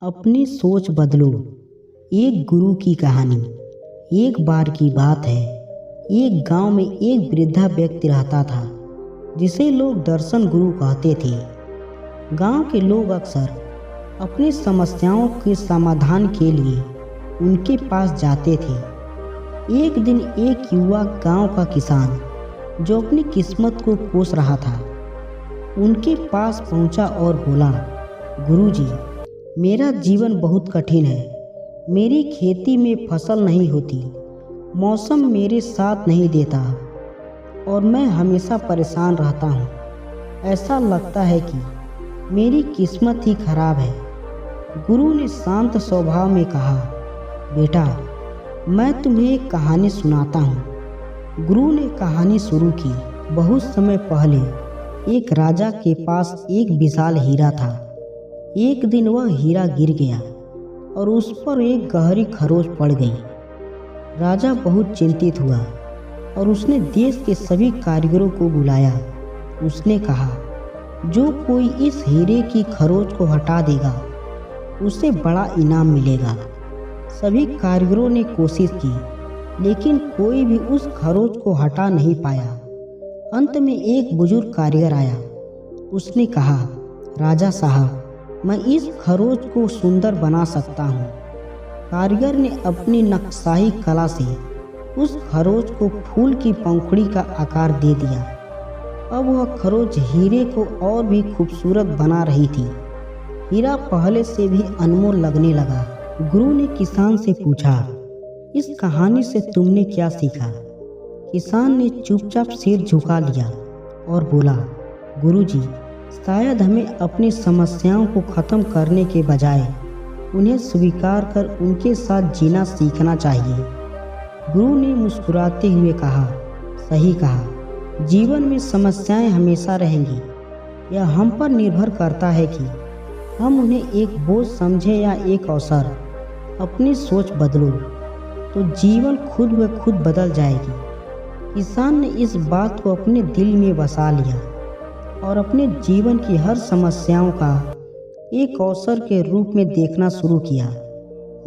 अपनी सोच बदलो। एक गुरु की कहानी। एक बार की बात है, एक गांव में एक वृद्धा व्यक्ति रहता था जिसे लोग दर्शन गुरु कहते थे। गांव के लोग अक्सर अपनी समस्याओं के समाधान के लिए उनके पास जाते थे। एक दिन एक युवा गांव का किसान जो अपनी किस्मत को कोस रहा था उनके पास पहुंचा और बोला, गुरुजी, मेरा जीवन बहुत कठिन है। मेरी खेती में फसल नहीं होती, मौसम मेरे साथ नहीं देता और मैं हमेशा परेशान रहता हूँ। ऐसा लगता है कि मेरी किस्मत ही खराब है। गुरु ने शांत स्वभाव में कहा, बेटा, मैं तुम्हें एक कहानी सुनाता हूँ। गुरु ने कहानी शुरू की। बहुत समय पहले एक राजा के पास एक विशाल हीरा था। एक दिन वह हीरा गिर गया और उस पर एक गहरी खरोंच पड़ गई। राजा बहुत चिंतित हुआ और उसने देश के सभी कारीगरों को बुलाया। उसने कहा, जो कोई इस हीरे की खरोंच को हटा देगा उसे बड़ा इनाम मिलेगा। सभी कारीगरों ने कोशिश की लेकिन कोई भी उस खरोंच को हटा नहीं पाया। अंत में एक बुजुर्ग कारीगर आया। उसने कहा, राजा साहब, मैं इस खरोंच को सुंदर बना सकता हूँ। कारीगर ने अपनी नक्शाही कला से उस खरोंच को फूल की पंखुड़ी का आकार दे दिया। अब वह खरोंच हीरे को और भी खूबसूरत बना रही थी। हीरा पहले से भी अनमोल लगने लगा। गुरु ने किसान से पूछा, इस कहानी से तुमने क्या सीखा? किसान ने चुपचाप सिर झुका लिया और बोला, गुरुजी, शायद हमें अपनी समस्याओं को ख़त्म करने के बजाय उन्हें स्वीकार कर उनके साथ जीना सीखना चाहिए। गुरु ने मुस्कुराते हुए कहा, सही कहा, जीवन में समस्याएं हमेशा रहेंगी। यह हम पर निर्भर करता है कि हम उन्हें एक बोझ समझें या एक अवसर। अपनी सोच बदलो तो जीवन खुद ब खुद बदल जाएगी। किसान ने इस बात को अपने दिल में बसा लिया और अपने जीवन की हर समस्याओं का एक अवसर के रूप में देखना शुरू किया।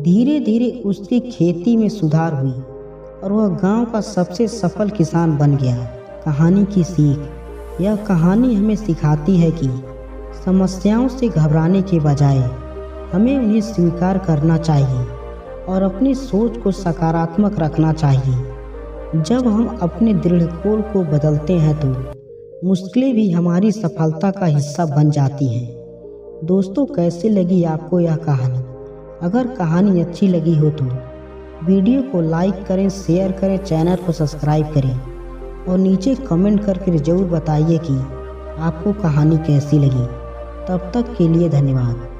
धीरे धीरे उसकी खेती में सुधार हुई और वह गांव का सबसे सफल किसान बन गया। कहानी की सीख। यह कहानी हमें सिखाती है कि समस्याओं से घबराने के बजाय हमें उन्हें स्वीकार करना चाहिए और अपनी सोच को सकारात्मक रखना चाहिए। जब हम अपने दृढ़कोण को बदलते हैं तो मुश्किलें भी हमारी सफलता का हिस्सा बन जाती हैं। दोस्तों, कैसे लगी आपको यह कहानी? अगर कहानी अच्छी लगी हो तो वीडियो को लाइक करें, शेयर करें, चैनल को सब्सक्राइब करें और नीचे कमेंट करके ज़रूर बताइए कि आपको कहानी कैसी लगी। तब तक के लिए धन्यवाद।